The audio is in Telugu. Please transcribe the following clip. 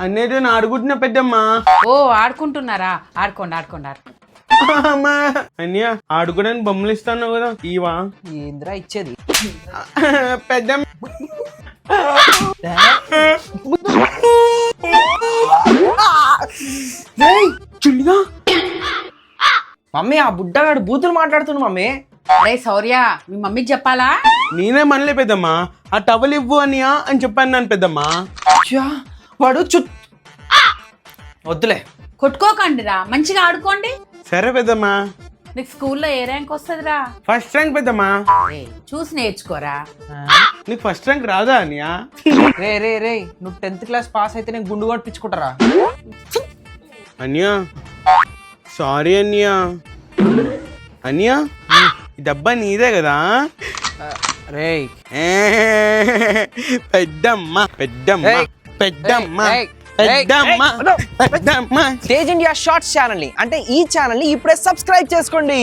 అనేది ఆడుకుంటున్నా పెద్దమ్మా. ఓ ఆడుకుంటున్నారా? ఆడుకోండి ఆడుకోండి ఆడుకోండి. అమ్మా అన్నయ్య ఆడుకోవడానికి బొమ్మలు ఇస్తాను కదా ఇవా. ఏంద్రా ఇచ్చేది? పెద్దమ్మ చుల్లిగా మమ్మీ ఆ బుడ్డగాడు బూతులు మాట్లాడుతున్నాడు మమ్మీ. అరే శౌర్య, మీ మమ్మీకి చెప్పాలా? నేనే మనలే పెద్దమ్మా, ఆ టవల్ ఇవ్వు అనియా అని చెప్పాను నాన్న పెద్దమ్మా. వాడు వద్దులే. కొట్టుకోకండిరా, మంచిగా ఆడుకోండి. సరే పెద్దమ్మా. నీకు స్కూల్లో ఏ ర్యాంక్ వస్తుందిరా? ఫస్ట్ ర్యాంక్ పెద్దమ్మా. చూసి నేర్చుకోరా. నీకు ఫస్ట్ ర్యాంక్ రాదా అనియా? రే రే రే నువ్వు 10th క్లాస్ పాస్ అయితే నేను గుండు కొట్టించుకుంటారా? అనియా సారీ అనియా. అనియా ఈ డబ్బా నీదే కదా? రే పెద్దమ్మ పెద్దమ్మ పెద్దమ్మ ఏయ్, పెద్దమ్మ పెద్దమ్మ. తేజ్ ఇండియా షార్ట్స్ ఛానల్ ని అంటే ఈ ఛానల్ ని ఇప్పుడే సబ్స్క్రైబ్ చేసుకోండి.